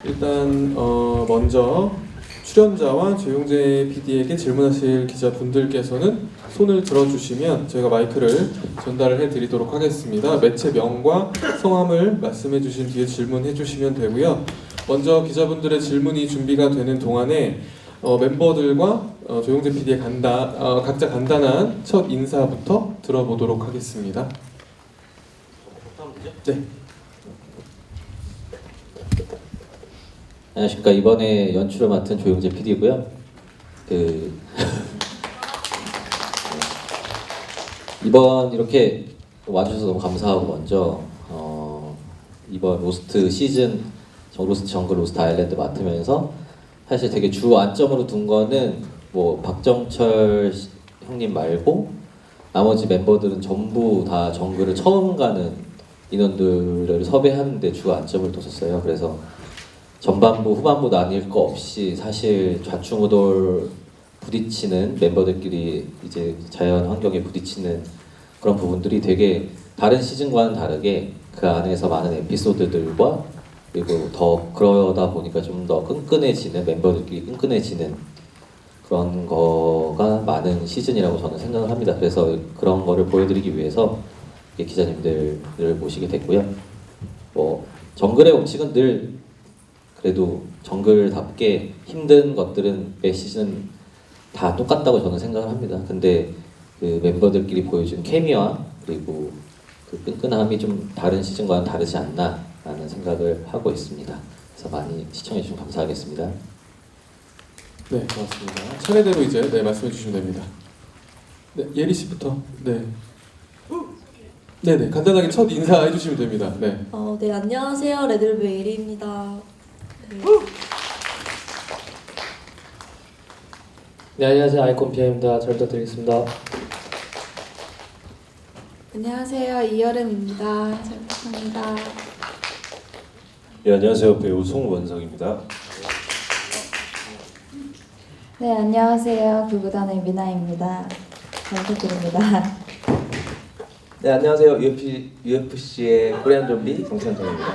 일단 먼저 출연자와 조용재 PD에게 질문하실 기자분들께서는 손을 들어주시면 저희가 마이크를 전달을 해드리도록 하겠습니다. 매체명과 성함을 말씀해 주신 뒤에 질문해 주시면 되고요. 먼저 기자분들의 질문이 준비가 되는 동안에 멤버들과 조용재 PD의 각자 간단한 첫 인사부터 들어보도록 하겠습니다. 네. 안녕하십니까. 이번에 연출을 맡은 조용재 PD고요. 이번 이렇게 와주셔서 너무 감사하고 먼저 이번 로스트 시즌 로스트 정글 로스트 아일랜드 맡으면서 사실 되게 주 안점으로 둔 거는 뭐 박정철 형님 말고 나머지 멤버들은 전부 다 정글을 처음 가는 인원들을 섭외하는데 주 안점을 뒀었어요. 그래서 전반부 후반부 나뉠 거 없이 사실 좌충우돌 부딪히는 멤버들끼리 이제 자연 환경에 부딪히는 그런 부분들이 되게 다른 시즌과는 다르게 그 안에서 많은 에피소드들과 그리고 더 그러다 보니까 좀 더 끈끈해지는 멤버들끼리 끈끈해지는 그런 거가 많은 시즌이라고 저는 생각을 합니다. 그래서 그런 거를 보여드리기 위해서 기자님들을 모시게 됐고요. 뭐 정글의 원칙은 늘 그래도 정글답게 힘든 것들은 매 시즌 다 똑같다고 저는 생각을 합니다. 근데 그 멤버들끼리 보여준 케미와 그리고 그 끈끈함이 좀 다른 시즌과는 다르지 않나라는 생각을 하고 있습니다. 그래서 많이 시청해 주시면 감사하겠습니다. 네, 고맙습니다. 차례대로 이제 말씀해 주시면 됩니다. 네, 예리 씨부터. 네. 네네, 간단하게 첫 인사해 주시면 됩니다. 네. 네, 안녕하세요. 레드벨벳 예리입니다. 네. 네, 안녕하세요. 아이콘 PM입니다. 잘 부탁드리겠습니다. 안녕하세요. 이여름입니다. 잘 부탁합니다. 네, 안녕하세요. 배우 송원석입니다. 네, 안녕하세요. 구구단의 미나입니다. 잘 부탁드립니다. 네, 안녕하세요. UFC의 코리안 좀비 정찬정입니다.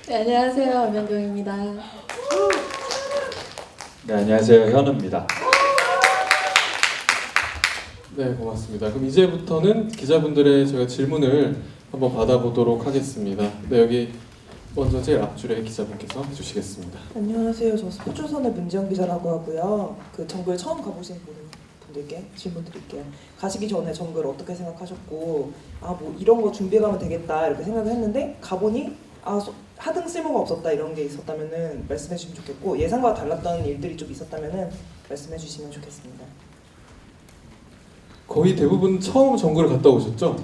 네, 안녕하세요. 엄연경입니다. 네, 안녕하세요. 현우입니다. 네, 고맙습니다. 그럼 이제부터는 기자분들의 저희가 질문을 한번 받아보도록 하겠습니다. 네, 여기 먼저 제일 앞줄에 기자분께서 해주시겠습니다. 안녕하세요. 저 스포츠선의 문지영 기자라고 하고요. 그 정글 처음 가보신 분들께 질문 드릴게요. 가시기 전에 정글 어떻게 생각하셨고, 뭐 이런 거 준비해가면 되겠다 이렇게 생각을 했는데 가보니 하등 쓸모가 없었다 이런 게 있었다면은 말씀해 주시면 좋겠고, 예상과 달랐던 일들이 좀 있었다면은 말씀해 주시면 좋겠습니다. 거의 대부분 처음 정글을 갔다 오셨죠?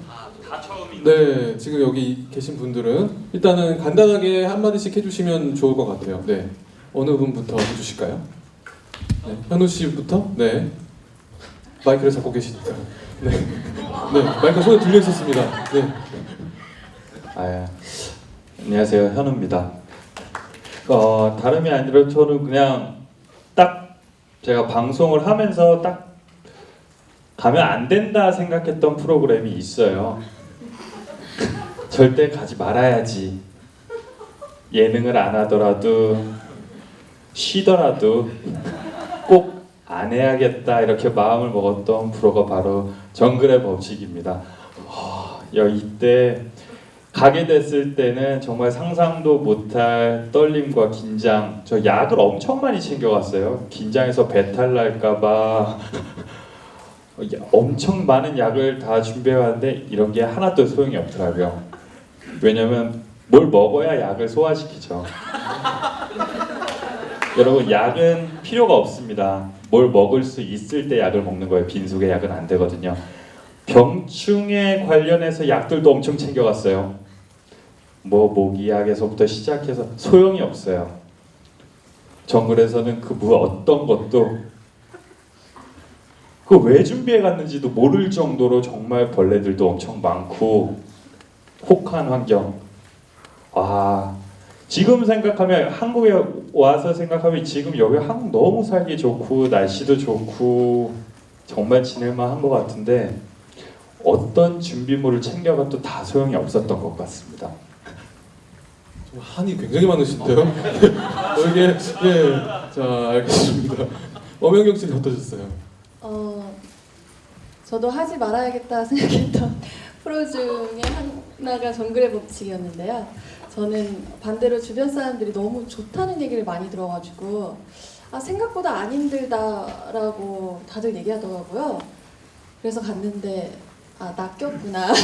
다 처음이네. 네, 지금 여기 계신 분들은 일단은 간단하게 한마디씩 해주시면 좋을 것 같아요. 네, 어느 분부터 해주실까요? 네, 현우 씨부터? 네, 마이크를 잡고 계시니까. 네, 네, 마이크 손에 들려 있었습니다. 네. 안녕하세요. 현우입니다. 다름이 아니라 저는 그냥 딱 제가 방송을 하면서 딱 가면 안 된다 생각했던 프로그램이 있어요. 절대 가지 말아야지. 예능을 안 하더라도 쉬더라도 꼭 안 해야겠다 이렇게 마음을 먹었던 프로가 바로 정글의 법칙입니다. 이때 가게 됐을 때는 정말 상상도 못할 떨림과 긴장. 저 약을 엄청 많이 챙겨갔어요. 긴장해서 배탈 날까봐 엄청 많은 약을 다 준비해왔는데 이런 게 하나도 소용이 없더라고요. 왜냐면 뭘 먹어야 약을 소화시키죠. 여러분, 약은 필요가 없습니다. 뭘 먹을 수 있을 때 약을 먹는 거예요. 빈속에 약은 안 되거든요. 병충해 관련해서 약들도 엄청 챙겨갔어요. 뭐 모기약에서부터 시작해서 소용이 없어요. 정글에서는 그 어떤 것도 그 왜 준비해 갔는지도 모를 정도로 정말 벌레들도 엄청 많고 혹한 환경. 지금 생각하면 한국에 와서 생각하면 지금 여기 한국 너무 살기 좋고 날씨도 좋고 정말 지낼만 한 것 같은데 어떤 준비물을 챙겨가도 다 소용이 없었던 것 같습니다. 좀 한이 굉장히 많으신데요. 이게 자 알겠습니다. 엄연경 씨는 어떠셨어요? 저도 하지 말아야겠다 생각했던 프로 중에 하나가 정글의 법칙이었는데요. 저는 반대로 주변 사람들이 너무 좋다는 얘기를 많이 들어가지고 생각보다 안 힘들다라고 다들 얘기하더라고요. 그래서 갔는데 낚였구나.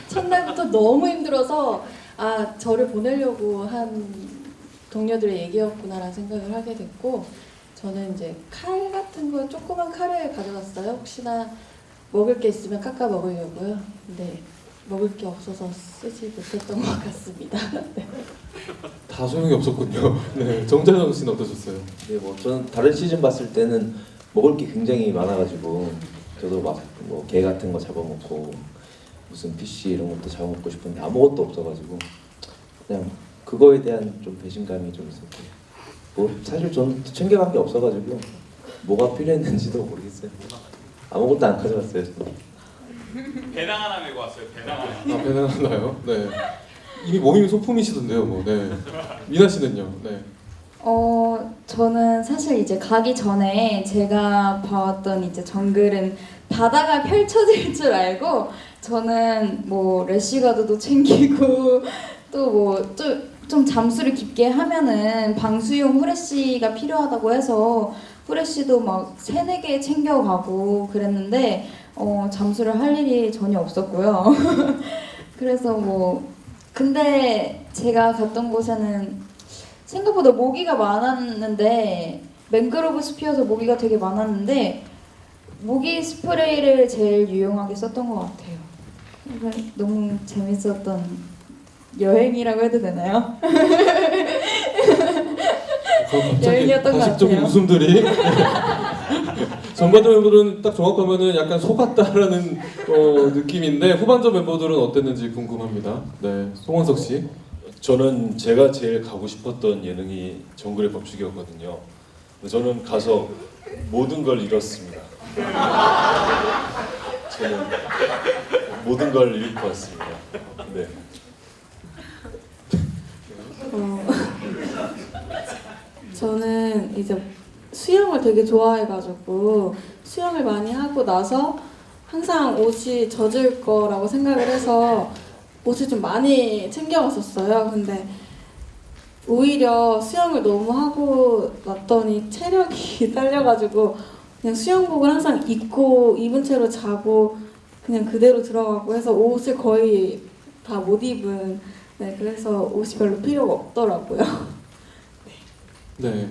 첫날부터 너무 힘들어서 저를 보내려고 한 동료들의 얘기였구나라는 생각을 하게 됐고, 저는 이제 칼 같은 거 조그만 칼을 가져갔어요. 혹시나 먹을 게 있으면 깎아 먹으려고요. 근데 먹을 게 없어서 쓰지 못했던 것 같습니다. 네. 다 소용이 없었군요. 네, 정재정 씨는 어떠셨어요? 네, 뭐 저는 다른 시즌 봤을 때는 먹을 게 굉장히 많아가지고 저도 막 뭐 게 같은 거 잡아먹고 무슨 피쉬 이런 것도 잡아먹고 싶은데 아무것도 없어가지고 그냥 그거에 대한 좀 배신감이 좀 있었고, 뭐 사실 저는 챙겨간 게 없어가지고 뭐가 필요했는지도 모르겠어요. 아무것도 안 가져갔어요. 저는. 배낭 하나 메고 왔어요. 배낭 하나. 배낭 하나요? 네. 이미 몸이 소품이시던데요, 뭐. 네. 미나 씨는요? 네. 저는 사실 이제 가기 전에 제가 봐왔던 이제 정글은 바다가 펼쳐질 줄 알고 저는 뭐 래쉬가드도 챙기고 또 뭐 좀 잠수를 깊게 하면은 방수용 후레쉬가 필요하다고 해서 후레쉬도 막 3-4개 챙겨가고 그랬는데 잠수를 할 일이 전혀 없었고요. 그래서 뭐 근데 제가 갔던 곳에는 생각보다 모기가 많았는데 맹그로브 숲이어서 모기가 되게 많았는데 모기 스프레이를 제일 유용하게 썼던 것 같아요. 그래서 너무 재밌었던 여행이라고 해도 되나요? 여행이었던 것 가식적인 같아요. 웃음들이. 전반전 멤버들은 딱 정확하면은 약간 속았다라는 느낌인데 후반전 멤버들은 어땠는지 궁금합니다. 네, 송원석 씨. 저는 제가 제일 가고 싶었던 예능이 정글의 법칙이었거든요. 저는 가서 모든 걸 잃었습니다. 저는 모든 걸 잃고 왔습니다. 네. 저는 이제 수영을 되게 좋아해가지고 수영을 많이 하고 나서 항상 옷이 젖을 거라고 생각을 해서 옷을 좀 많이 챙겨왔었어요. 근데 오히려 수영을 너무 하고 났더니 체력이 딸려가지고 그냥 수영복을 항상 입은 채로 자고 그냥 그대로 들어가고 해서 옷을 거의 다 못 입은, 네, 그래서 옷이 별로 필요가 없더라고요. 네.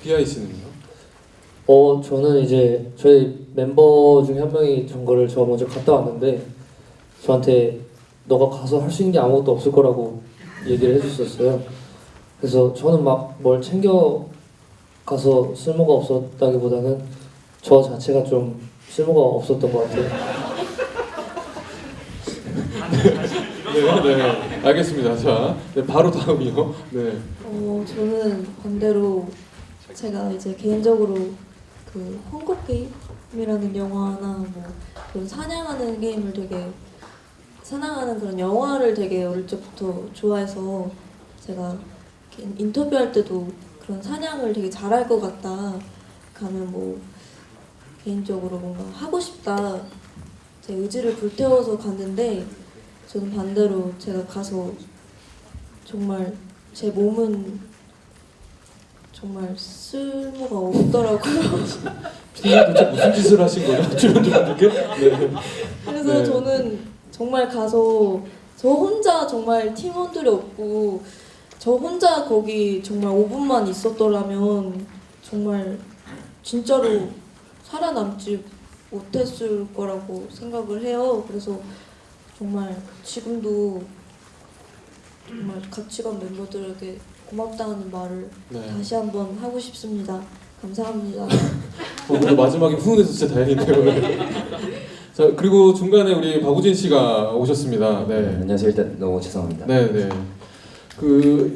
비아이 씨는요? 저는 이제 저희 멤버 중에 한 명이 정글을 저 먼저 갔다 왔는데 저한테 너가 가서 할 수 있는 게 아무것도 없을 거라고 얘기를 해주셨어요. 그래서 저는 막 뭘 챙겨 가서 쓸모가 없었다기보다는 저 자체가 좀 쓸모가 없었던 것 같아요. 네, 알겠습니다. 자, 네, 바로 다음이요. 네. 저는 반대로 제가 이제 개인적으로 그 헝거 게임이라는 영화나 뭐 그런 사냥하는 게임을 되게 사냥하는 그런 영화를 되게 어릴 적부터 좋아해서 제가 인터뷰할 때도 그런 사냥을 되게 잘할 것 같다. 가면 뭐 개인적으로 뭔가 하고 싶다. 제 의지를 불태워서 갔는데 저는 반대로 제가 가서 정말 제 몸은 정말 쓸모가 없더라고요. 피디님 도대체 무슨 짓을 하신 거예요? 출연자분들께? 네. 그래서 네. 저는 정말 가서 저 혼자 정말 팀원들이 없고 저 혼자 거기 정말 5분만 있었더라면 정말 진짜로 살아남지 못했을 거라고 생각을 해요. 그래서 정말 지금도 정말 같이 간 멤버들에게 고맙다는 말을 네. 다시 한번 하고 싶습니다. 감사합니다. 오늘 마지막에 훈훈해서 진짜 다행이네요. 네. 자, 그리고 중간에 우리 박우진 씨가 오셨습니다. 네. 안녕하세요. 일단 너무 죄송합니다. 네, 네.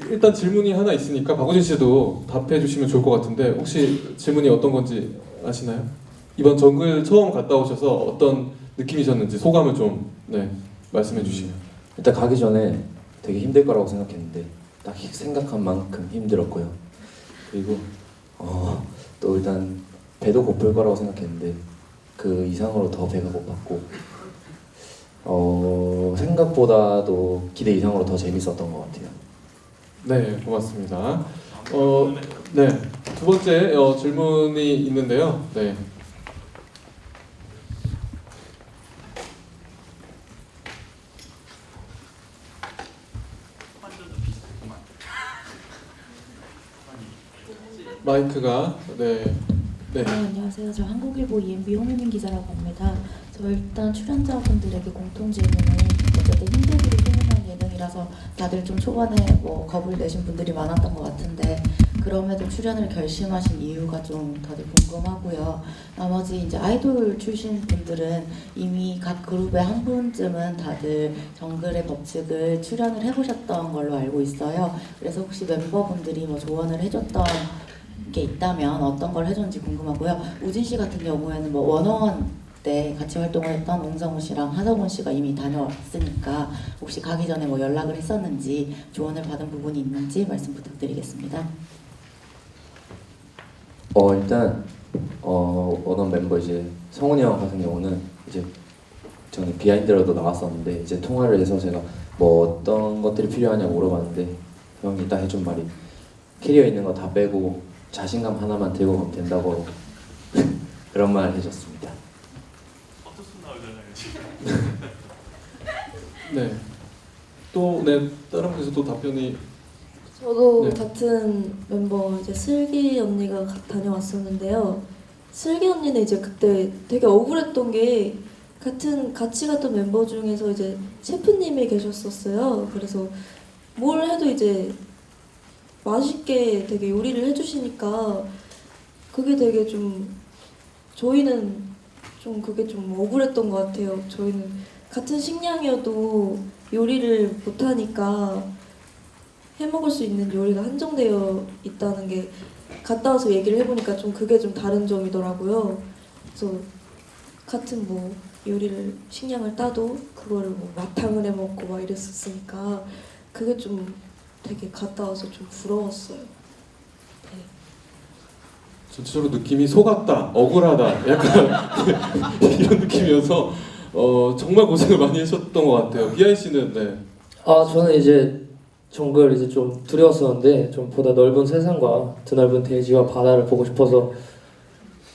일단 질문이 하나 있으니까 박우진 씨도 답해 주시면 좋을 것 같은데 혹시 질문이 어떤 건지 아시나요? 이번 정글 처음 갔다 오셔서 어떤 느낌이셨는지 소감을 좀 말씀해 주시면. 일단 가기 전에 되게 힘들 거라고 생각했는데 딱 생각한 만큼 힘들었고요. 그리고 또 일단 배도 고플 거라고 생각했는데 그 이상으로 더 배가 고팠고 생각보다도 기대 이상으로 더 재밌었던 것 같아요. 네, 고맙습니다. 네, 두 번째 질문이 있는데요. 네. 마이크가 네. 안녕하세요. 저 한국일보 EMB 홍은임 기자라고 합니다. 저 일단 출연자분들에게 공통 질문은 어쨌든 힘들기로 소문난 예능이라서 다들 좀 초반에 겁을 내신 분들이 많았던 것 같은데 그럼에도 출연을 결심하신 이유가 좀 다들 궁금하고요. 나머지 이제 아이돌 출신 분들은 이미 각 그룹의 한 분쯤은 다들 정글의 법칙을 출연을 해보셨던 걸로 알고 있어요. 그래서 혹시 멤버분들이 조언을 해줬던 게 있다면 어떤 걸 해줬는지 궁금하고요. 우진 씨 같은 경우에는 워너원 때 같이 활동을 했던 옹성우 씨랑 하성운 씨가 이미 다녀왔으니까 혹시 가기 전에 연락을 했었는지 조언을 받은 부분이 있는지 말씀 부탁드리겠습니다. 일단 원원 멤버 이제 성훈이 형 같은 경우는 이제 저는 비하인드로도 나왔었는데 이제 통화를 해서 제가 어떤 것들이 필요하냐고 물어봤는데 형이 딱 해준 말이 캐리어 있는 거 다 빼고 자신감 하나만 들고 가면 된다고 그런 말 해줬습니다. 네. 또 다른 분에서 또 답변이. 저도 네. 같은 멤버 이제 슬기 언니가 다녀왔었는데요. 슬기 언니는 이제 그때 되게 억울했던 게 같이 갔던 멤버 중에서 이제 셰프님이 계셨었어요. 그래서 뭘 해도 이제 맛있게 되게 요리를 해주시니까 그게 되게 좀 저희는 좀 그게 좀 억울했던 것 같아요. 저희는 같은 식량이어도 요리를 못하니까 해먹을 수 있는 요리가 한정되어 있다는 게 갔다 와서 얘기를 해보니까 좀 그게 좀 다른 점이더라고요. 그래서 같은 요리를 식량을 따도 그거를 마탕을 해먹고 막 이랬었으니까 그게 좀 되게 갔다 와서 좀 부러웠어요. 네. 전체적으로 느낌이 속았다, 억울하다, 약간 이런 느낌이어서 정말 고생을 많이 하셨던 것 같아요. 비아이 씨는 저는 이제 정글 이제 좀 두려웠었는데 좀 보다 넓은 세상과 드넓은 대지와 바다를 보고 싶어서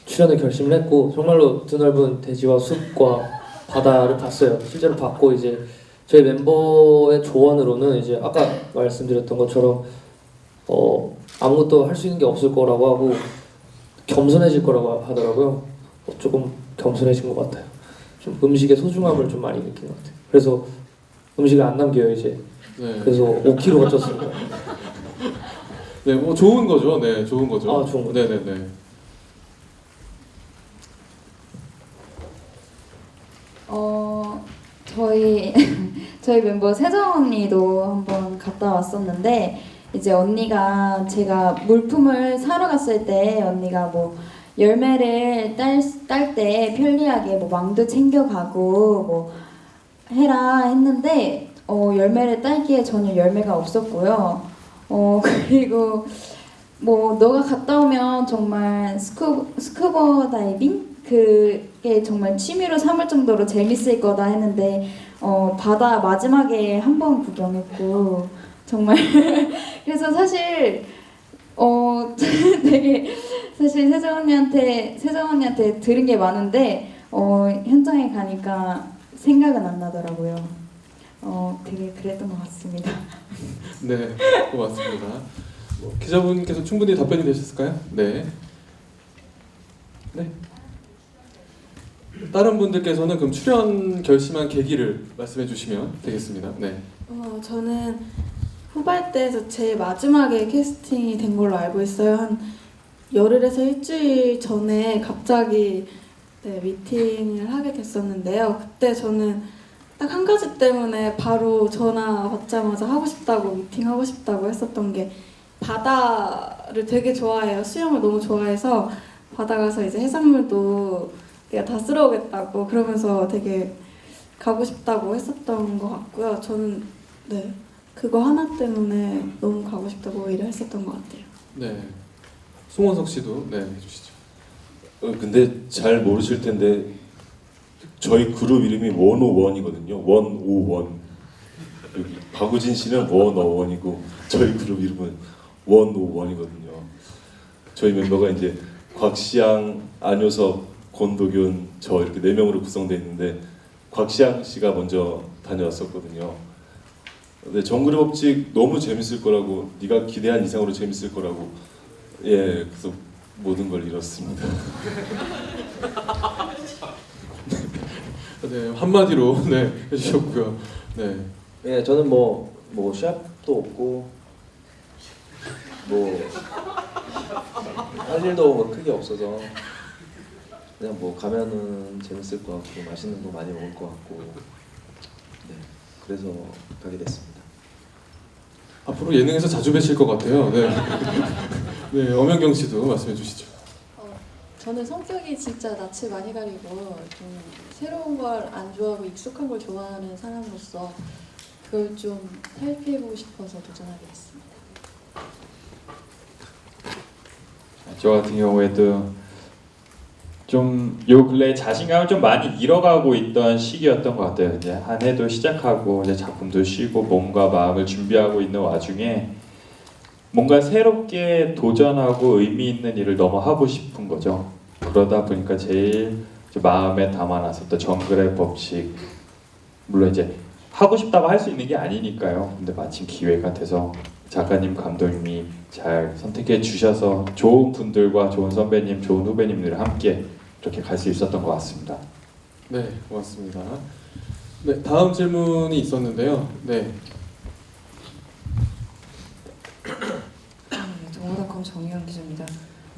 출연을 결심을 했고 정말로 드넓은 대지와 숲과 바다를 봤어요. 실제로 봤고 이제 저희 멤버의 조언으로는 이제 아까 말씀드렸던 것처럼 아무것도 할 수 있는 게 없을 거라고 하고 겸손해질 거라고 하더라고요. 조금 겸손해진 것 같아요. 좀 음식의 소중함을 좀 많이 느낀 것 같아요. 그래서 음식을 안 남겨요 이제. 네. 그래서 5kg가 쪘습니다. 네, 좋은 거죠. 네, 좋은 거죠. 좋은 거죠. 네네네. 저희 멤버 세정 언니도 한번 갔다 왔었는데 이제 언니가 제가 물품을 사러 갔을 때 언니가 열매를 딸 때 편리하게 망도 챙겨가고 해라 했는데 열매를 딸기에 전혀 열매가 없었고요. 그리고 너가 갔다 오면 정말 스쿠버 다이빙 그게 정말 취미로 삼을 정도로 재밌을 거다 했는데 바다 마지막에 한 번 구경했고 정말 그래서 사실 되게 사실 세정 언니한테 들은 게 많은데 현장에 가니까 생각은 안 나더라고요. 되게 그랬던 것 같습니다. 네, 고맙습니다. 기자분께서 충분히 답변이 되셨을까요? 네. 네. 다른 분들께서는 그럼 출연 결심한 계기를 말씀해 주시면 되겠습니다. 네. 저는 후발대에서 제일 마지막에 캐스팅이 된 걸로 알고 있어요. 한 열흘에서 일주일 전에 갑자기 미팅을 하게 됐었는데요. 그때 저는 딱 한 가지 때문에 바로 전화 받자마자 하고 싶다고 미팅하고 싶다고 했었던 게 바다를 되게 좋아해요. 수영을 너무 좋아해서 바다 가서 이제 해산물도 내가 다 쓸어오겠다고 그러면서 되게 가고 싶다고 했었던 것 같고요. 저는 네 그거 하나 때문에 너무 가고 싶다고 오히려 했었던 것 같아요. 네. 송원석 씨도 네 해주시죠. 근데 잘 모르실 텐데 저희 그룹 이름이 101이거든요. 101. 여기 박우진 씨는 101이고 저희 그룹 이름은 101이거든요. 저희 멤버가 이제 곽시양, 안효섭, 권도균, 저 이렇게 4명으로 구성되어 있는데 곽시양 씨가 먼저 다녀왔었거든요. 근데 정글의 법칙 너무 재밌을 거라고, 네가 기대한 이상으로 재밌을 거라고, 예, 그래서 모든 걸 잃었습니다. 네, 한마디로 네 해주셨고요. 네. 예, 저는 뭐 샵도 없고 뭐 할 일도 뭐 크게 없어서 그냥 뭐 가면은 재밌을 것 같고 맛있는 거 많이 먹을 것 같고 네, 그래서 가게 됐습니다. 앞으로 예능에서 자주 뵈실 것 같아요. 네. 네, 엄연경 씨도 말씀해 주시죠. 저는 성격이 진짜 낯을 많이 가리고 좀 새로운 걸 안 좋아하고 익숙한 걸 좋아하는 사람으로서 그걸 좀 탈피해보고 싶어서 도전하게 됐습니다. 저 같은 경우에도 좀 요 근래 자신감을 좀 많이 잃어가고 있던 시기였던 것 같아요. 이제 한 해도 시작하고 이제 작품도 쉬고 몸과 마음을 준비하고 있는 와중에 뭔가 새롭게 도전하고 의미 있는 일을 너무 하고 싶은 거죠. 그러다 보니까 제일 이제 마음에 담아놨었던 정글의 법칙, 물론 이제 하고 싶다고 할 수 있는 게 아니니까요. 근데 마침 기회가 돼서 작가님, 감독님이 잘 선택해 주셔서 좋은 분들과 좋은 선배님, 좋은 후배님들과 함께 이렇게 갈 수 있었던 것 같습니다. 네, 고맙습니다. 네, 다음 질문이 있었는데요. 네, 동호닷컴 정희영 기자입니다.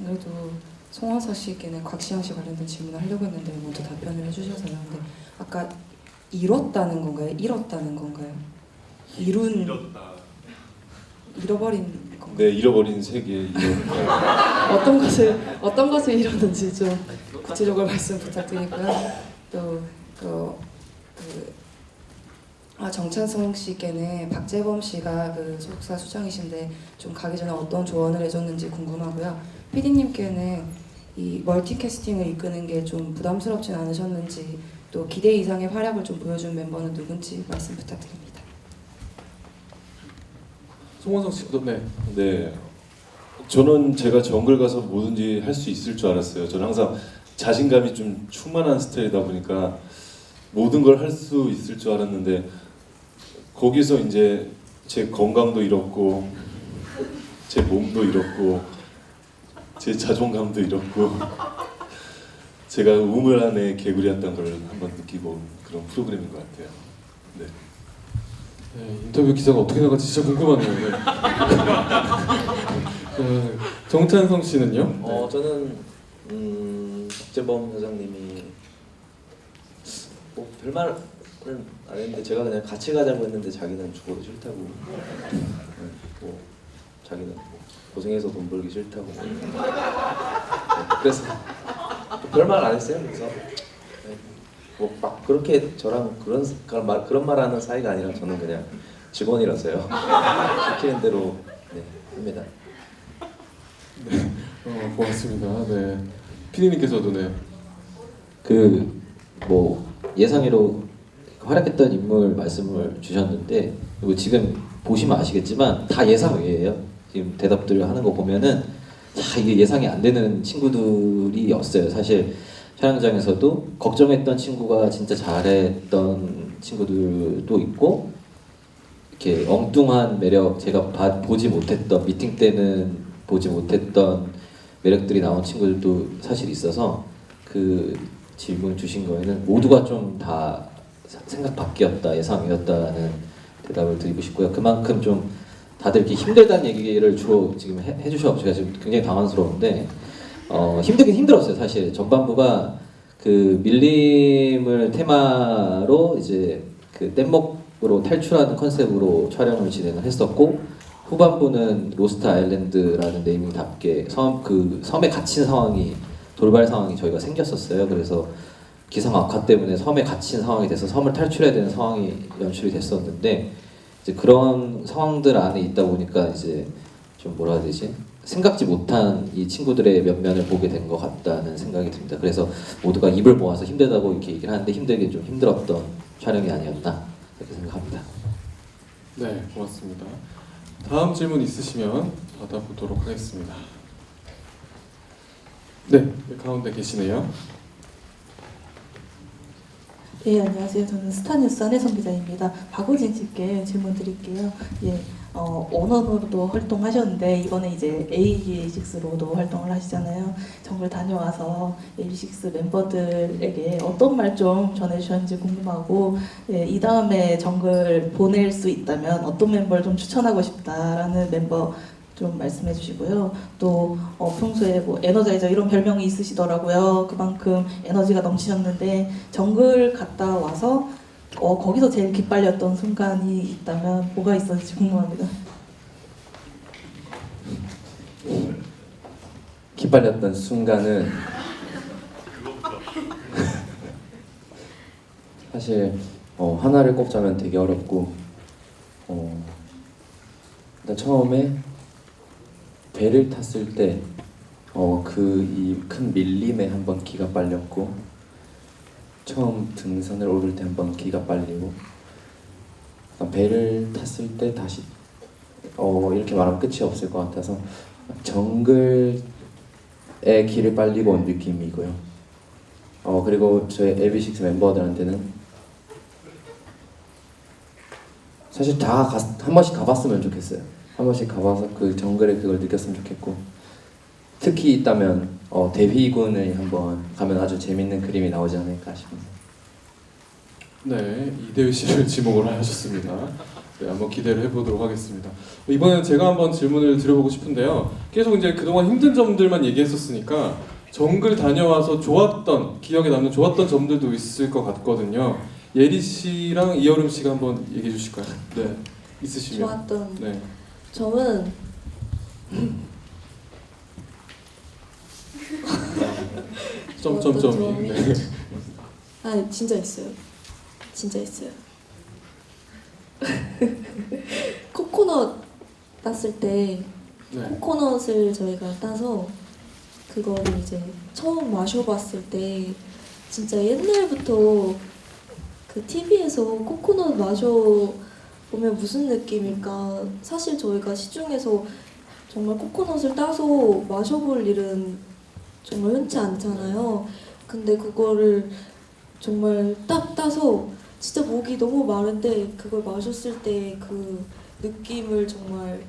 오늘도 송원석 씨께는 곽시영 씨 관련된 질문을 하려고 했는데 먼저 답변을 해주셔서요. 근데 아까 잃었다는 건가요? 잃었다는 건가요? 잃어버린 건가요? 네, 잃어버린 세계. 어떤 것을 잃었는지 좀 구체적으로 말씀 부탁드리고요. 또 정찬성 씨께는 박재범 씨가 그 소속사 수장이신데 좀 가기 전에 어떤 조언을 해줬는지 궁금하고요. PD님께는 이 멀티캐스팅을 이끄는 게 좀 부담스럽진 않으셨는지, 또 기대 이상의 활약을 좀 보여준 멤버는 누군지 말씀 부탁드립니다. 송원석 씨도 네. 네, 저는 제가 정글 가서 뭐든지 할 수 있을 줄 알았어요. 저는 항상 자신감이 좀 충만한 스타일이다 보니까 모든 걸 할 수 있을 줄 알았는데 거기서 이제 제 건강도 잃었고 제 몸도 잃었고 제 자존감도 잃었고 제가 우물 안에 개구리였던 걸 한번 느끼고 온 그런 프로그램인 것 같아요. 네. 네, 인터뷰 기사가 어떻게 나갈지 진짜 궁금하네요. 네. 정찬성 씨는요? 저는 박재범 회장님이 뭐 별말은 안 했는데 제가 그냥 같이 가자고 했는데 자기는 죽어도 싫다고, 뭐 자기는 뭐 고생해서 돈 벌기 싫다고, 그래서 별말 안 했어요. 그래서 뭐 막 그렇게 저랑 그런 말하는 사이가 아니라 저는 그냥 직원이라서요. 시키는 대로 네, 합니다. 네, 고맙습니다. 네, 피디님께서도 네. 그 뭐 예상외로 활약했던 인물 말씀을 주셨는데, 그리고 지금 보시면 아시겠지만 다 예상 외예요. 지금 대답들을 하는 거 보면은 다 이게 예상이 안 되는 친구들이었어요. 사실 촬영장에서도 걱정했던 친구가 진짜 잘했던 친구들도 있고, 이렇게 엉뚱한 매력, 제가 보지 못했던, 미팅 때는 보지 못했던 매력들이 나온 친구들도 사실 있어서 그 질문 주신 거에는 모두가 좀 다 생각 밖이었다, 예상이었다는 대답을 드리고 싶고요. 그만큼 좀 다들 이렇게 힘들다는 얘기를 주로 지금 해주셔서 제가 지금 굉장히 당황스러운데, 힘들긴 힘들었어요. 사실 전반부가 그 밀림을 테마로 이제 그 뗏목으로 탈출하는 컨셉으로 촬영을 진행을 했었고, 후반부는 로스트 아일랜드라는 네이밍답게 섬에 갇힌 상황이 돌발 상황이 저희가 생겼었어요. 그래서 기상 악화 때문에 섬에 갇힌 상황이 돼서 섬을 탈출해야 되는 상황이 연출이 됐었는데 이제 그런 상황들 안에 있다 보니까 이제 좀 뭐라 해야 되지? 생각지 못한 이 친구들의 면면을 보게 된 것 같다는 생각이 듭니다. 그래서 모두가 입을 모아서 힘들다고 이렇게 얘기를 하는데 힘들게 좀 힘들었던 촬영이 아니었나 이렇게 생각합니다. 네, 고맙습니다. 다음 질문 있으시면 받아보도록 하겠습니다. 네, 가운데 계시네요. 예, 안녕하세요. 저는 스타뉴스 안혜성 기자입니다. 박우진 씨께 질문 드릴게요. 예, 원원으로도 활동하셨는데 이번에 이제 AB6IX로도 활동을 하시잖아요. 정글 다녀와서 AB6IX 멤버들에게 어떤 말 좀 전해주셨는지 궁금하고, 예, 이 다음에 정글 보낼 수 있다면 어떤 멤버를 좀 추천하고 싶다라는 멤버 좀 말씀해 주시고요. 또 평소에 뭐 에너자이저 이런 별명이 있으시더라고요. 그만큼 에너지가 넘치셨는데 정글 갔다 와서 거기서 제일 기빨렸던 순간이 있다면 뭐가 있었는지 궁금합니다. 기빨렸던 순간은 사실 하나를 꼽자면 되게 어렵고 일단 처음에 배를 탔을 때 그 이 큰 밀림에 한번 기가 빨렸고, 처음 등산을 오를 때 한번 기가 빨리고, 배를 탔을 때 다시 이렇게 말하면 끝이 없을 것 같아서 정글에 기를 빨리고 온 느낌이고요. 그리고 저희 AB6IX 멤버들한테는 사실 다 한 번씩 가봤으면 좋겠어요. 한 번씩 가봐서 그 정글에 그걸 느꼈으면 좋겠고, 특히 있다면 대휘군을 한번 가면 아주 재밌는 그림이 나오지 않을까 싶습니다. 네, 이대휘 씨를 지목을 하셨습니다. 네, 한번 기대를 해보도록 하겠습니다. 이번에는 제가 한번 질문을 드려보고 싶은데요. 계속 이제 그동안 힘든 점들만 얘기했었으니까 정글 다녀와서 좋았던, 기억에 남는 좋았던 점들도 있을 것 같거든요. 예리 씨랑 이여름 씨가 한번 얘기해 주실까요? 네, 있으시면. 좋았던 네. 점은 점점점이. 네. 아, 진짜 있어요. 진짜 있어요. 코코넛 땄을 때 네. 코코넛을 저희가 따서 그거를 이제 처음 마셔봤을 때 진짜 옛날부터 그 TV에서 코코넛 마셔보면 무슨 느낌일까, 사실 저희가 시중에서 정말 코코넛을 따서 마셔볼 일은 정말 흔치 않잖아요. 근데 그거를 정말 딱 따서 진짜 목이 너무 마른데 그걸 마셨을 때 그 느낌을 정말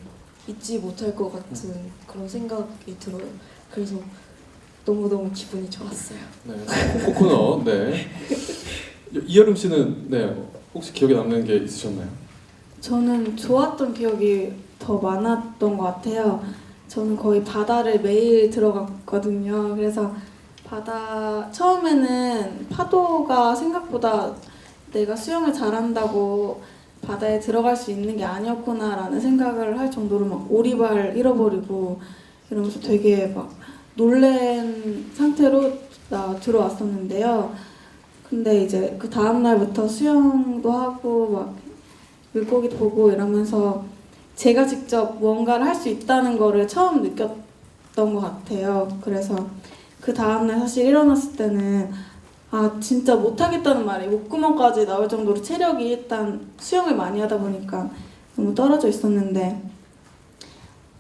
잊지 못할 것 같은 그런 생각이 들어요. 그래서 너무너무 기분이 좋았어요. 네, 코코넛. 네. 이여름 씨는 네, 혹시 기억에 남는 게 있으셨나요? 저는 좋았던 기억이 더 많았던 것 같아요. 저는 거의 바다를 매일 들어갔거든요. 그래서 바다 처음에는 파도가 생각보다 내가 수영을 잘한다고 바다에 들어갈 수 있는 게 아니었구나라는 생각을 할 정도로 막 오리발 잃어버리고 이러면서 되게 막 놀란 상태로 들어왔었는데요. 근데 이제 그 다음 날부터 수영도 하고 막 물고기 보고 이러면서 제가 직접 뭔가를 할 수 있다는 거를 처음 느꼈던 것 같아요. 그래서 그 다음날 사실 일어났을 때는 진짜 못하겠다는 말이 목구멍까지 나올 정도로 체력이 일단 수영을 많이 하다 보니까 너무 떨어져 있었는데,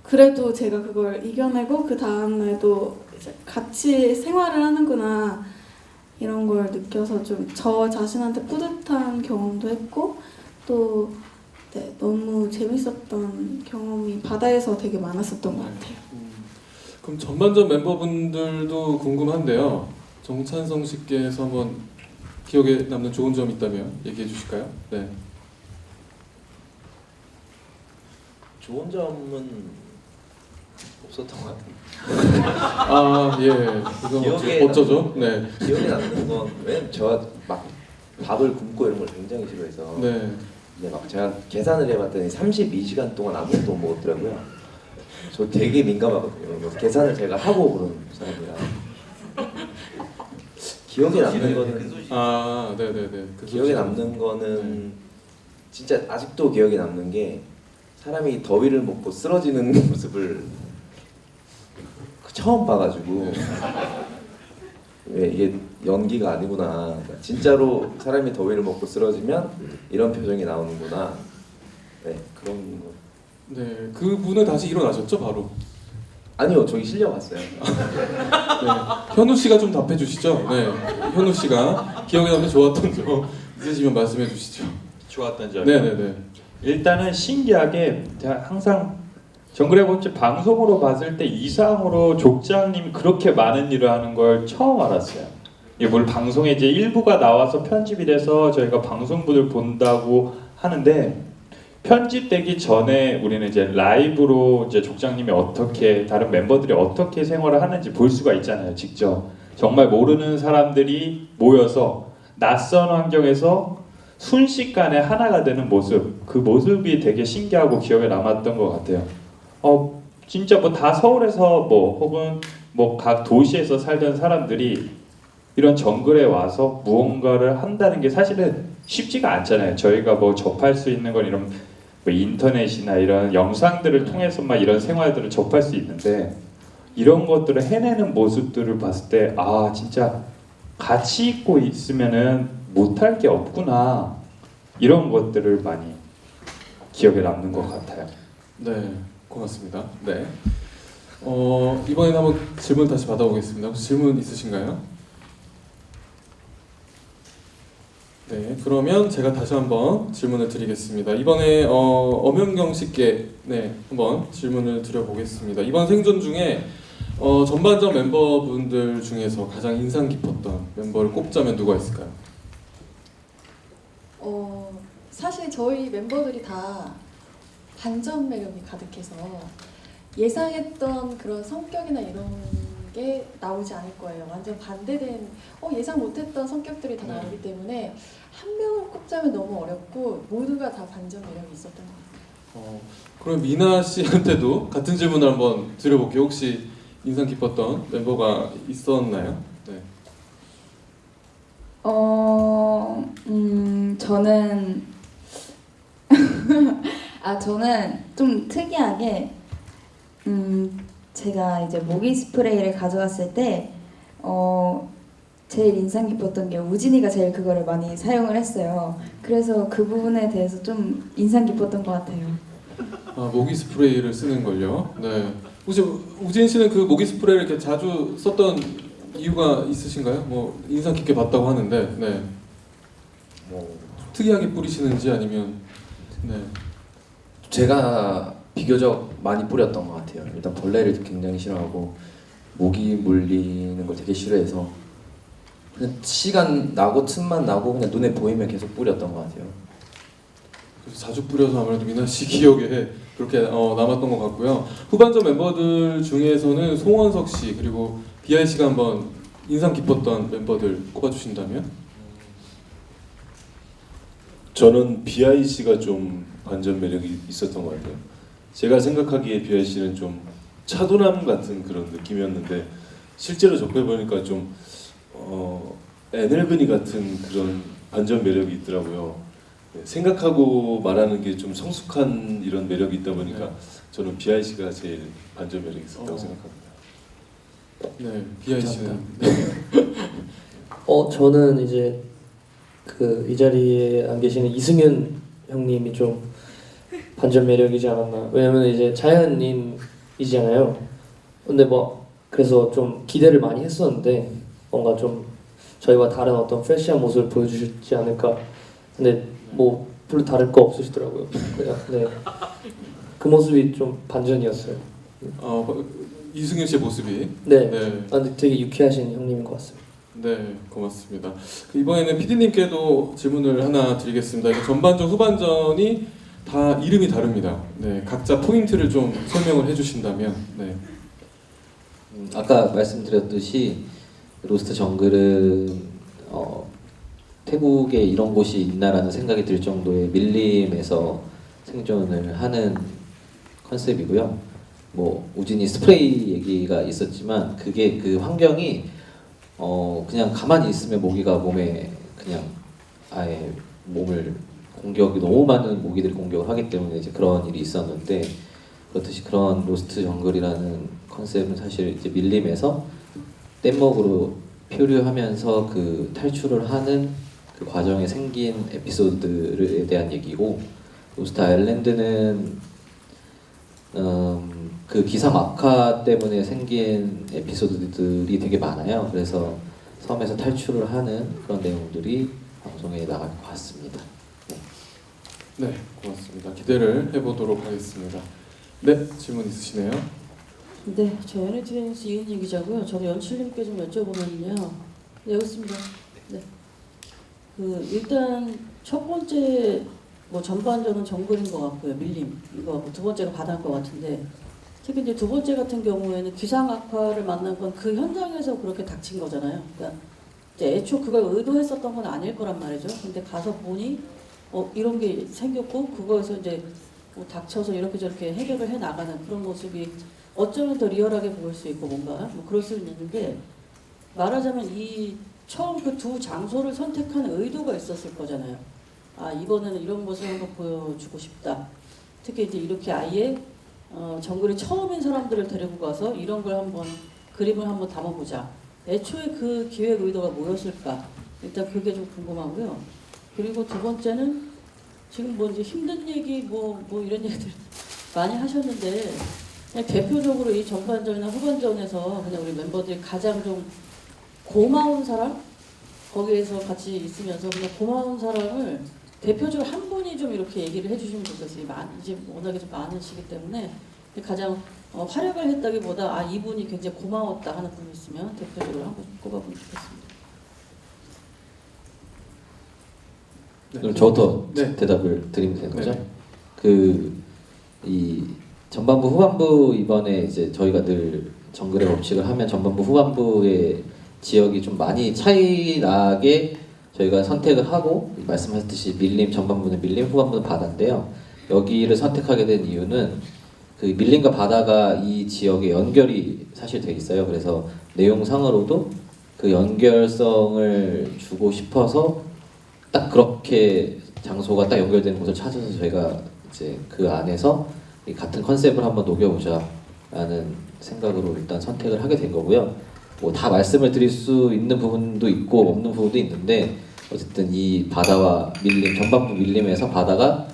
그래도 제가 그걸 이겨내고 그 다음날도 이제 같이 생활을 하는구나 이런 걸 느껴서 좀 저 자신한테 뿌듯한 경험도 했고, 또 네, 너무 재밌었던 경험이 바다에서 되게 많았었던 것 같아요. 그럼 전반전 멤버분들도 궁금한데요. 정찬성 씨께서 한번 기억에 남는 좋은 점 있다면 얘기해 주실까요? 네. 좋은 점은 없었던 것 같은데. 아, 예. 이건 어쩌죠? 네. 기억에 남는 건, 왜냐면 제가 막 밥을 굶고 이런 걸 굉장히 싫어해서. 네. 근데 막 제가 계산을 해봤더니 32시간 동안 아무것도 못 먹었더라고요. 저 되게 민감하거든요. 그래서 계산을 제가 하고 그런 사람이라. 기억에 남는 거는 아, 네네네. 그 기억에 남는 거는 진짜 아직도 기억에 남는 게 사람이 더위를 먹고 쓰러지는 모습을 처음 봐가지고 왜 이게 연기가 아니구나, 진짜로 사람이 더위를 먹고 쓰러지면 이런 표정이 나오는구나. 네, 그런 거. 네, 그분은 다시 일어나셨죠, 바로. 아니요, 저기 실려갔어요. 네, 현우 씨가 좀 답해 주시죠. 네, 현우 씨가 기억에 남는 좋았던 점 있으시면 말씀해 주시죠. 좋았던 점이. 네네네. 일단은 신기하게 제가 항상 정글의 법칙 방송으로 봤을 때 이상으로 족장님이 그렇게 많은 일을 하는 걸 처음 알았어요. 이게 물 방송에 이제 일부가 나와서 편집이 돼서 저희가 방송분을 본다고 하는데, 편집되기 전에 우리는 이제 라이브로 이제 족장님이 어떻게, 다른 멤버들이 어떻게 생활을 하는지 볼 수가 있잖아요. 직접 정말 모르는 사람들이 모여서 낯선 환경에서 순식간에 하나가 되는 모습, 그 모습이 되게 신기하고 기억에 남았던 것 같아요. 진짜 뭐 다 서울에서 뭐 혹은 뭐 각 도시에서 살던 사람들이 이런 정글에 와서 무언가를 한다는 게 사실은 쉽지가 않잖아요. 저희가 뭐 접할 수 있는 건 이런 뭐 인터넷이나 이런 영상들을 통해서만 이런 생활들을 접할 수 있는데, 이런 것들을 해내는 모습들을 봤을 때 아, 진짜 같이 있고 있으면은 못할 게 없구나, 이런 것들을 많이 기억에 남는 것 같아요. 네, 고맙습니다. 네. 이번에는 한번 질문 다시 받아보겠습니다. 혹시 질문 있으신가요? 네, 그러면 제가 다시 한번 질문을 드리겠습니다. 이번에 엄연경 씨께 한번 질문을 드려보겠습니다. 이번 생존 중에 전반전 멤버분들 중에서 가장 인상 깊었던 멤버를 꼽자면 누가 있을까요? 사실 저희 멤버들이 다 반전 매력이 가득해서 예상했던 그런 성격이나 이런 게 나오지 않을 거예요. 완전 반대된 예상 못했던 성격들이 다 나오기 때문에 한 명을 꼽자면 너무 어렵고 모두가 다 반전 매력이 있었던 것 같아요. 그럼 미나 씨한테도 같은 질문을 한번 드려볼게요. 혹시 인상 깊었던 멤버가 있었나요? 네. 저는 저는 좀 특이하게 제가 이제 모기 스프레이를 가져왔을 때 제일 인상 깊었던 게 우진이가 제일 그거를 많이 사용을 했어요. 그래서 그 부분에 대해서 좀 인상 깊었던 것 같아요. 모기 스프레이를 쓰는 걸요. 네. 혹시 우진 씨는 그 모기 스프레이를 이렇게 자주 썼던 이유가 있으신가요? 뭐 인상 깊게 봤다고 하는데, 네. 특이하게 뿌리시는지 아니면, 네. 제가 비교적 많이 뿌렸던 것 같아요. 일단 벌레를 굉장히 싫어하고 모기 물리는 걸 되게 싫어해서 그냥 시간 나고 틈만 나고 그냥 눈에 보이면 계속 뿌렸던 것 같아요. 그래서 자주 뿌려서 아무래도 미나 씨 기억에 그렇게 남았던 것 같고요. 후반전 멤버들 중에서는 송원석 씨 그리고 비아이 씨가 한번 인상 깊었던 멤버들 꼽아주신다면? 저는 비아이 씨가 좀 반전 매력이 있었던 것 같아요. 제가 생각하기에 비아이 씨는 좀 차도남 같은 그런 느낌이었는데 실제로 접해보니까 좀 애늙은이 같은 그런 반전 매력이 있더라고요. 네, 생각하고 말하는 게 좀 성숙한 이런 매력이 있다 보니까 저는 비아이 씨가 제일 반전 매력이 있었다고 생각합니다. 네, 비아이 씨는. 저는 이제 이 자리에 안 계시는 이승윤 형님이 좀 반전 매력이지 않았나. 왜냐면 이제 자연인이잖아요. 근데 그래서 좀 기대를 많이 했었는데 뭔가 좀 저희와 다른 어떤 프레시한 모습을 보여주시지 않을까. 근데 별로 다를 거 없으시더라고요. 그냥 그 모습이 좀 반전이었어요. 이승윤 씨의 모습이. 네. 근데 되게 유쾌하신 형님인 것 같습니다. 네, 고맙습니다. 이번에는 PD님께도 질문을 하나 드리겠습니다. 전반전, 후반전이 다 이름이 다릅니다. 네, 각자 포인트를 좀 설명을 해주신다면. 네. 아까 말씀드렸듯이 로스트 정글은 태국에 이런 곳이 있나라는 생각이 들 정도의 밀림에서 생존을 하는 컨셉이고요. 우진이 스프레이 얘기가 있었지만 그게 그 환경이 그냥 가만히 있으면 모기가 몸에 그냥 아예 몸을 공격이 너무 많은 모기들이 공격을 하기 때문에 이제 그런 일이 있었는데, 그렇듯이 그런 로스트 정글이라는 컨셉은 사실 이제 밀림에서 뗏목으로 표류하면서 그 탈출을 하는 그 과정에 생긴 에피소드들에 대한 얘기고, 로스트 아일랜드는 그 기상 악화 때문에 생긴 에피소드들이 되게 많아요. 그래서 섬에서 탈출을 하는 그런 내용들이 방송에 나갈 것 같습니다. 네, 고맙습니다. 기대를 해보도록 하겠습니다. 네, 질문 있으시네요? 네, 저 NHNS 이은희 기자고요. 저도 연출님께 좀 여쭤보면요. 네, 여기 있습니다. 네. 일단 첫 번째 뭐 전반전은 정글인 것 같고요. 밀림 이거 같고, 두 번째가 바다일 것 같은데, 특히 이제 두 번째 같은 경우에는 기상 악화를 만난 건 그 현장에서 그렇게 닥친 거잖아요. 그러니까 이제 애초 그걸 의도했었던 건 아닐 거란 말이죠. 근데 가서 보니 이런 게 생겼고, 그거에서 이제 뭐 닥쳐서 이렇게 저렇게 해결을 해 나가는 그런 모습이 어쩌면 더 리얼하게 보일 수 있고, 뭔가 뭐 그럴 수는 있는데, 말하자면 이 처음 그 두 장소를 선택한 의도가 있었을 거잖아요. 아, 이번에는 이런 모습을 한번 보여주고 싶다. 특히 이제 이렇게 아예 정글에 처음인 사람들을 데리고 가서 이런 걸 한번 그림을 한번 담아보자. 애초에 그 기획 의도가 뭐였을까? 일단 그게 좀 궁금하고요. 그리고 두 번째는 지금 뭐 이제 힘든 얘기 뭐 이런 얘기들 많이 하셨는데, 그냥 대표적으로 이 전반전이나 후반전에서 그냥 우리 멤버들이 가장 좀 고마운 사람, 거기에서 같이 있으면서 그냥 고마운 사람을 대표적으로 한 분이 좀 이렇게 얘기를 해주시면 좋겠어요. 이제 워낙에 좀 많으시기 때문에 가장 활약을 했다기보다 아, 이분이 굉장히 고마웠다 하는 분이 있으면 대표적으로 한 분 꼽아보면 좋겠습니다. 네. 그럼 저부터 네. 대답을 드리면 되는 거죠? 네. 이 전반부 후반부, 이번에 이제 저희가 늘 정글의 법칙을 하면 전반부 후반부의 지역이 좀 많이 차이 나게 저희가 선택을 하고, 말씀하셨듯이 밀림 전반부는 밀림, 후반부는 바다인데요. 여기를 선택하게 된 이유는 그 밀림과 바다가 이 지역에 연결이 사실 돼 있어요. 그래서 내용상으로도 그 연결성을 주고 싶어서 딱 그렇게 장소가 딱 연결되는 곳을 찾아서 저희가 이제 그 안에서 이 같은 컨셉을 한번 녹여보자라는 생각으로 일단 선택을 하게 된 거고요. 뭐 다 말씀을 드릴 수 있는 부분도 있고 없는 부분도 있는데, 어쨌든 이 바다와 밀림, 전반부 밀림에서 바다가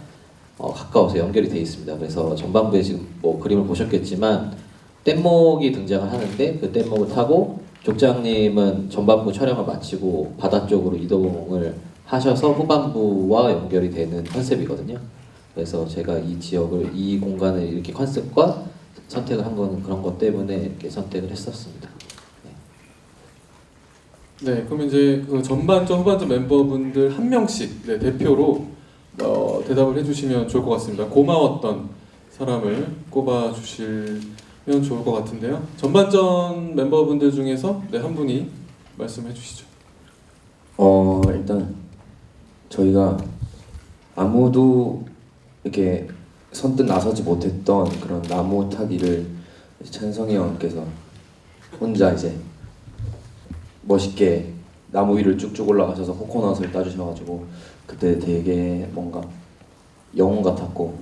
가까워서 연결이 되어 있습니다. 그래서 전반부에 지금 뭐 그림을 보셨겠지만 뗏목이 등장을 하는데, 그 뗏목을 타고 족장님은 전반부 촬영을 마치고 바다 쪽으로 이동을 하셔서 후반부와 연결이 되는 컨셉이거든요. 그래서 제가 이 지역을, 이 공간을 이렇게 컨셉과 선택을 한 거는 그런 것 때문에 이렇게 선택을 했었습니다. 네, 그럼 이제 그 전반전, 후반전 멤버분들 한 명씩 대표로 대답을 해주시면 좋을 것 같습니다. 고마웠던 사람을 꼽아주시면 좋을 것 같은데요. 전반전 멤버분들 중에서 한 분이 말씀해 주시죠. 일단 저희가 아무도 이렇게 선뜻 나서지 못했던 그런 나무 타기를 찬성이 형께서 혼자 이제 멋있게 나무 위를 쭉쭉 올라가셔서 코코넛을 따주셔가지고 그때 되게 뭔가 영웅 같았고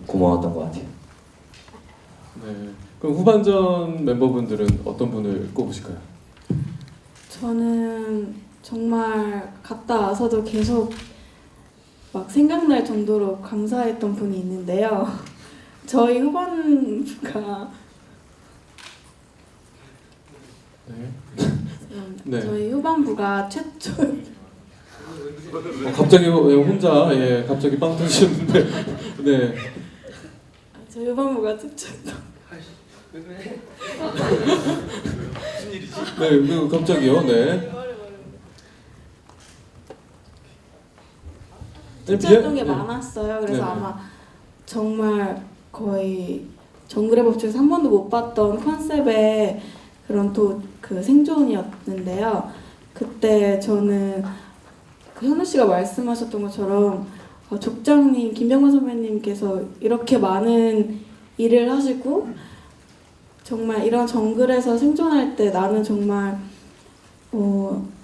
고마웠던 것 같아요. 네, 그럼 후반전 멤버분들은 어떤 분을 꼽으실까요? 저는 정말 갔다 와서도 계속 막 생각날 정도로 감사했던 분이 있는데요. 저희 후반부가 네. 저희 후반부가 최초 갑자기 혼자 갑자기 빵 터지셨는데 네. 저희 후반부가 최초였던 네, 갑자기요. 네. 특별했던 게 많았어요. 그래서 아마 정말 거의 정글의 법칙에서 한 번도 못 봤던 컨셉의 그런 또 그 생존이었는데요. 그때 저는 그 현우 씨가 말씀하셨던 것처럼 족장님, 김병만 선배님께서 이렇게 많은 일을 하시고 정말 이런 정글에서 생존할 때 나는 정말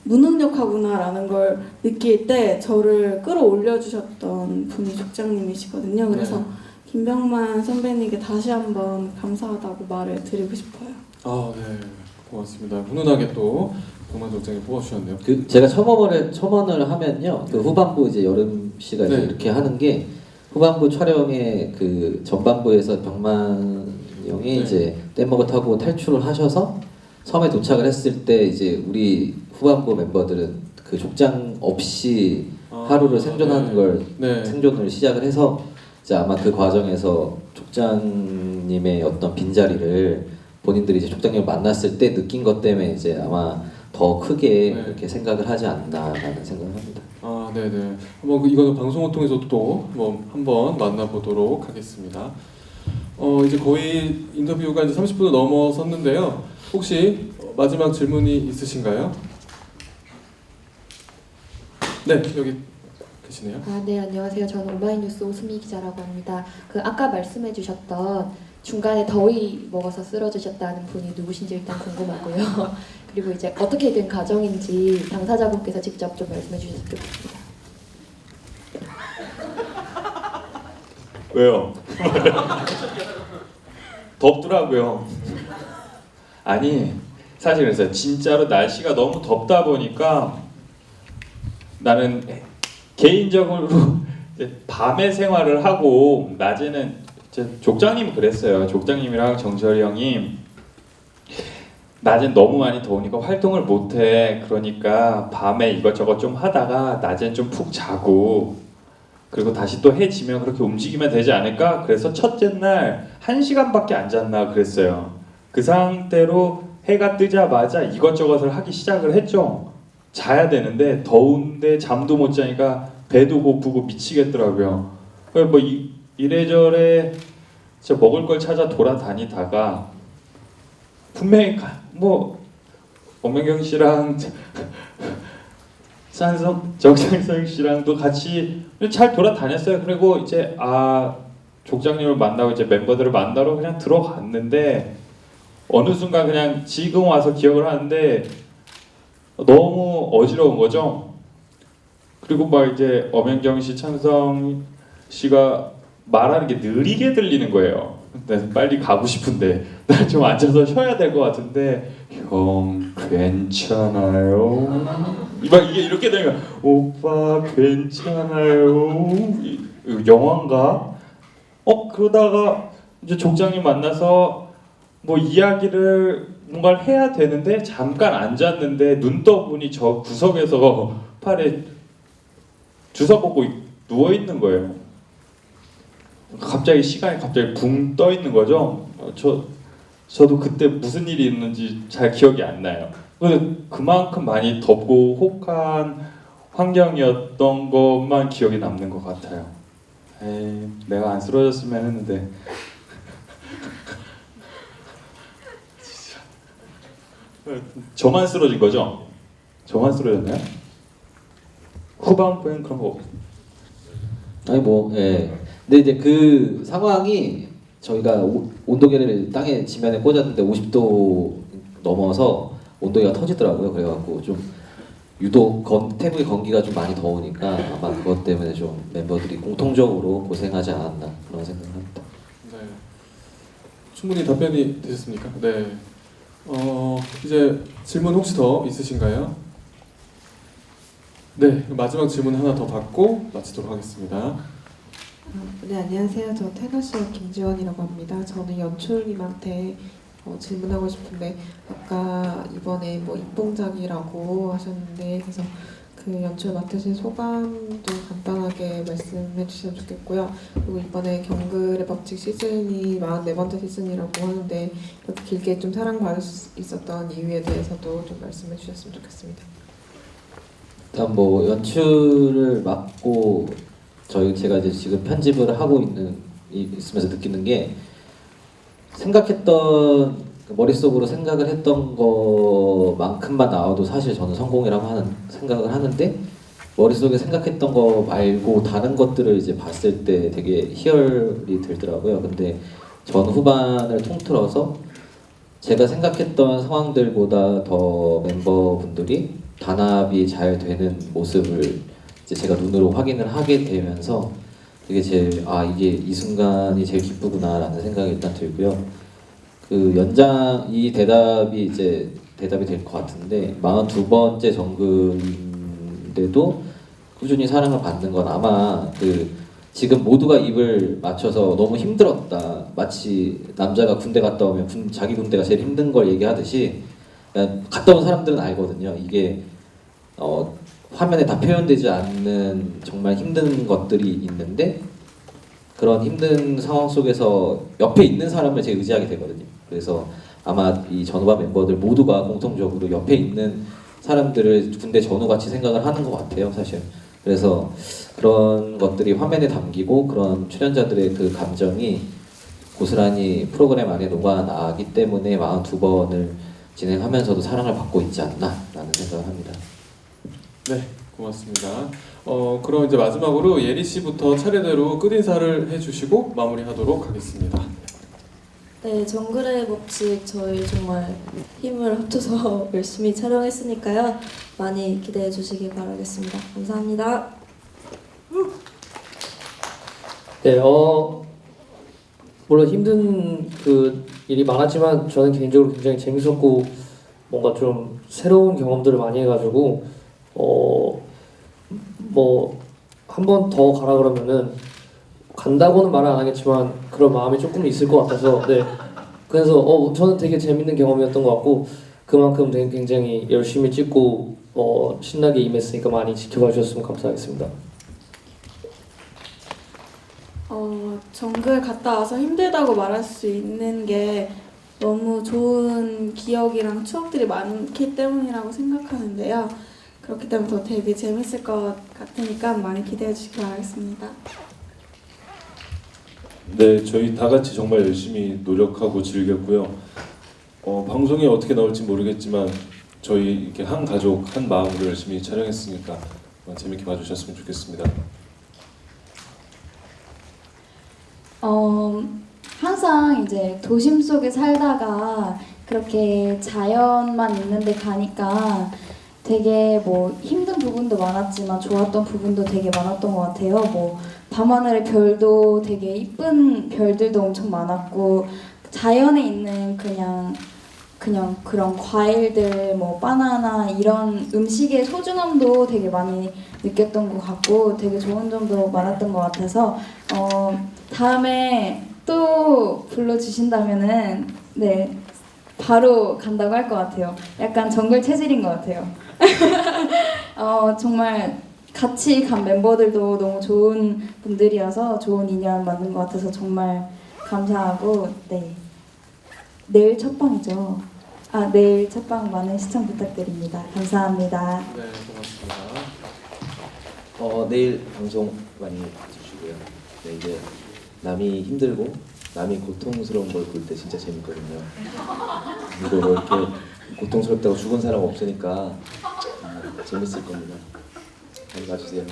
무능력하구나라는 걸 느낄 때 저를 끌어올려 주셨던 분이 족장님이시거든요. 그래서 네. 김병만 선배님께 다시 한번 감사하다고 말을 드리고 싶어요. 아, 네. 고맙습니다. 훈훈하게 또 병만 족장님 뽑아주셨네요. 그 제가 첨언을 하면요, 그 후반부 이제 여름 씨가 이제 네. 이렇게 하는 게 후반부 촬영에 그 전반부에서 병만 형이 네. 이제 뗏목을 타고 탈출을 하셔서 섬에 도착을 했을 때 이제 우리 후반부 멤버들은 그 족장 없이 하루를 생존하는 네. 걸 네. 생존을 시작을 해서 이제 아마 그 과정에서 족장님의 어떤 빈자리를 본인들이 이제 족장님을 만났을 때 느낀 것 때문에 이제 아마 더 크게 네. 그렇게 생각을 하지 않나라는 생각을 합니다. 아, 네네. 한번 이거는 방송을 통해서 또 한번 만나보도록 하겠습니다. 이제 거의 인터뷰가 이제 30분을 넘어섰는데요. 혹시 마지막 질문이 있으신가요? 네, 여기 계시네요. 네, 안녕하세요. 저는 오마이뉴스 오수미 기자라고 합니다. 그 아까 말씀해주셨던 중간에 더위 먹어서 쓰러지셨다는 분이 누구신지 일단 궁금하고요. 그리고 이제 어떻게 된 과정인지 당사자분께서 직접 좀 말씀해주셨으면 좋겠습니다. 왜요? 덥더라고요. 아니, 사실 그래서 진짜로 날씨가 너무 덥다 보니까 나는 개인적으로 이제 밤에 생활을 하고 낮에는 족장님이 그랬어요. 족장님이랑 정철이 형이 낮엔 너무 많이 더우니까 활동을 못해. 그러니까 밤에 이것저것 좀 하다가 낮엔 좀 푹 자고 그리고 다시 또 해 지면 그렇게 움직이면 되지 않을까? 그래서 첫째 날 1시간밖에 안 잤나 그랬어요. 그 상태로 해가 뜨자마자 이것저것을 하기 시작을 했죠. 자야 되는데 더운데 잠도 못 자니까 배도 고프고 미치겠더라고요. 뭐 이래저래 진짜 먹을 걸 찾아 돌아다니다가 분명히 뭐 엄명경 씨랑 정창성 씨랑도 같이 잘 돌아다녔어요. 그리고 이제 족장님을 만나고 이제 멤버들을 만나러 그냥 들어갔는데 어느 순간 그냥 지금 와서 기억을 하는데 너무 어지러운 거죠. 그리고 막 이제 엄연경 씨, 찬성 씨가 말하는 게 느리게 들리는 거예요. 나 빨리 가고 싶은데 나 좀 앉아서 쉬어야 될 것 같은데 형 괜찮아요? 이게 이렇게 되면 오빠 괜찮아요? 영화인가? 그러다가 이제 족장님 만나서 뭐 이야기를 뭔가를 해야 되는데 잠깐 앉았는데 눈 떠보니 저 구석에서 팔에 주워 꽂고 누워 있는 거예요. 갑자기 시간이 붕 떠 있는 거죠. 저도 그때 무슨 일이 있는지 잘 기억이 안 나요. 그만큼 많이 덥고 혹한 환경이었던 것만 기억이 남는 것 같아요. 에이, 내가 안 쓰러졌으면 했는데. 저만 쓰러진 거죠? 저만 쓰러졌나요? 후반부엔 그런 거 없어요. 아니 뭐 예. 근데 이제 그 상황이 저희가 온도계를 땅에 지면에 꽂았는데 50도 넘어서 온도계가 터지더라고요. 그래갖고 좀 유독 태국의 건기가 좀 많이 더우니까 아마 그것 때문에 좀 멤버들이 공통적으로 고생하지 않았나 그런 생각을 합니다. 네. 충분히 답변이 되셨습니까? 네. 이제 질문 혹시 더 있으신가요? 네, 마지막 질문 하나 더 받고 마치도록 하겠습니다. 네, 안녕하세요. 저 테너시의 김지원이라고 합니다. 저는 연출님한테 질문하고 싶은데 아까 이번에 뭐 입봉작이라고 하셨는데 그래서 그 연출 맡으신 소감도 간단하게 말씀해 주시면 좋겠고요. 그리고 이번에 경글의 법칙 시즌이 44번째 시즌이라고 하는데 이렇게 길게 좀 사랑받을 수 있었던 이유에 대해서도 좀 말씀해 주셨으면 좋겠습니다. 일단 뭐 연출을 맡고 제가 이제 지금 편집을 하고 있으면서 느끼는 게 머릿속으로 생각을 했던 것만큼만 나와도 사실 저는 성공이라고 생각을 하는데 머릿속에 생각했던 거 말고 다른 것들을 이제 봤을 때 되게 희열이 들더라고요. 근데 전 후반을 통틀어서 제가 생각했던 상황들보다 더 멤버분들이 단합이 잘 되는 모습을 이제 제가 눈으로 확인을 하게 되면서 되게 제일 이게 이 순간이 제일 기쁘구나라는 생각이 일단 들고요. 그 연장 이 대답이 이제 대답이 될 것 같은데 42번째 정글인데도 꾸준히 사랑을 받는 건 아마 그 지금 모두가 입을 맞춰서 너무 힘들었다. 마치 남자가 군대 갔다 오면 자기 군대가 제일 힘든 걸 얘기하듯이 그냥 갔다 온 사람들은 알거든요. 이게 화면에 다 표현되지 않는 정말 힘든 것들이 있는데 그런 힘든 상황 속에서 옆에 있는 사람을 제가 의지하게 되거든요. 그래서 아마 이 전후반 멤버들 모두가 공통적으로 옆에 있는 사람들을 군대 전후같이 생각을 하는 것 같아요, 사실. 그래서 그런 것들이 화면에 담기고 그런 출연자들의 그 감정이 고스란히 프로그램 안에 녹아나기 때문에 42번을 진행하면서도 사랑을 받고 있지 않나라는 생각을 합니다. 네, 고맙습니다. 그럼 이제 마지막으로 예리 씨부터 차례대로 끝인사를 해주시고 마무리하도록 하겠습니다. 네, 정글의 법칙 저희 정말 힘을 합쳐서 열심히 촬영했으니까요. 많이 기대해 주시길 바라겠습니다. 감사합니다. 네, 물론 힘든 그 일이 많았지만 저는 개인적으로 굉장히 재밌었고 뭔가 좀 새로운 경험들을 많이 해가지고 뭐 한 번 더 가라 그러면은 간다고는 말은 안 하겠지만 그런 마음이 조금 있을 것 같아서 네. 그래서 저는 되게 재밌는 경험이었던 것 같고 그만큼 되게 굉장히 열심히 찍고 신나게 임했으니까 많이 지켜봐 주셨으면 감사하겠습니다. 정글 갔다 와서 힘들다고 말할 수 있는 게 너무 좋은 기억이랑 추억들이 많기 때문이라고 생각하는데요. 그렇기 때문에 더 되게 재밌을 것 같으니까 많이 기대해 주시기 바라겠습니다. 네, 저희 다 같이 정말 열심히 노력하고 즐겼고요. 방송이 어떻게 나올지 모르겠지만 저희 이렇게 한 가족 한 마음으로 열심히 촬영했으니까 재밌게 봐주셨으면 좋겠습니다. 항상 이제 도심 속에 살다가 그렇게 자연만 있는데 가니까 되게 뭐 힘든 부분도 많았지만 좋았던 부분도 되게 많았던 것 같아요. 뭐 밤하늘의 별도 되게 이쁜 별들도 엄청 많았고 자연에 있는 그냥 그런 과일들 뭐 바나나 이런 음식의 소중함도 되게 많이 느꼈던 것 같고 되게 좋은 점도 많았던 것 같아서 다음에 또 불러주신다면은 네 바로 간다고 할 것 같아요. 약간 정글 체질인 것 같아요. 정말 같이 간 멤버들도 너무 좋은 분들이어서 좋은 인연 만든 것 같아서 정말 감사하고 네 내일 첫방이죠. 내일 첫방 많은 시청 부탁드립니다. 감사합니다. 네, 고맙습니다. 내일 방송 많이 봐주시고요. 네, 이제 남이 힘들고 남이 고통스러운 걸 볼 때 진짜 재밌거든요. 그리고 뭐 이렇게 고통스럽다고 죽은 사람 없으니까 재밌을 겁니다. 많이 봐주세요.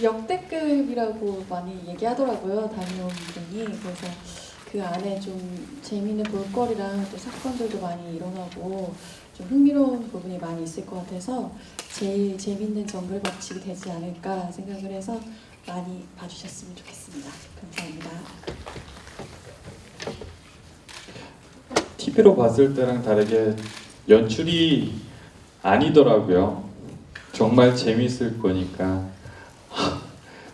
역대급이라고 많이 얘기하더라고요. 다녀온 분이. 그래서 그 안에 좀 재미있는 볼거리랑 또 사건들도 많이 일어나고 좀 흥미로운 부분이 많이 있을 것 같아서 제일 재밌는 정글 법칙이 되지 않을까 생각을 해서 많이 봐주셨으면 좋겠습니다. 감사합니다. TV로 봤을 때랑 다르게 연출이 아니더라고요. 정말 재밌을 거니까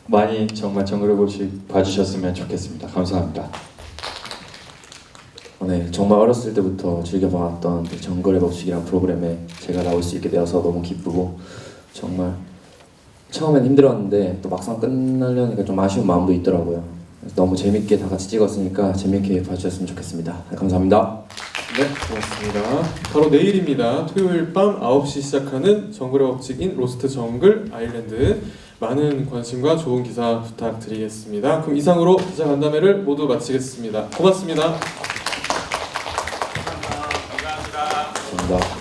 많이 정말 정글의 법칙 봐주셨으면 좋겠습니다. 감사합니다. 네, 정말 어렸을 때부터 즐겨봐왔던 정글의 법칙이라는 프로그램에 제가 나올 수 있게 되어서 너무 기쁘고 정말 처음엔 힘들었는데 또 막상 끝나려니까 좀 아쉬운 마음도 있더라고요. 너무 재밌게 다 같이 찍었으니까 재밌게 봐주셨으면 좋겠습니다. 감사합니다. 네, 고맙습니다. 바로 내일입니다. 토요일 밤 9시 시작하는 정글의 법칙인 로스트 정글 아일랜드 많은 관심과 좋은 기사 부탁드리겠습니다. 그럼 이상으로 기자 간담회를 모두 마치겠습니다. 고맙습니다. 감사합니다.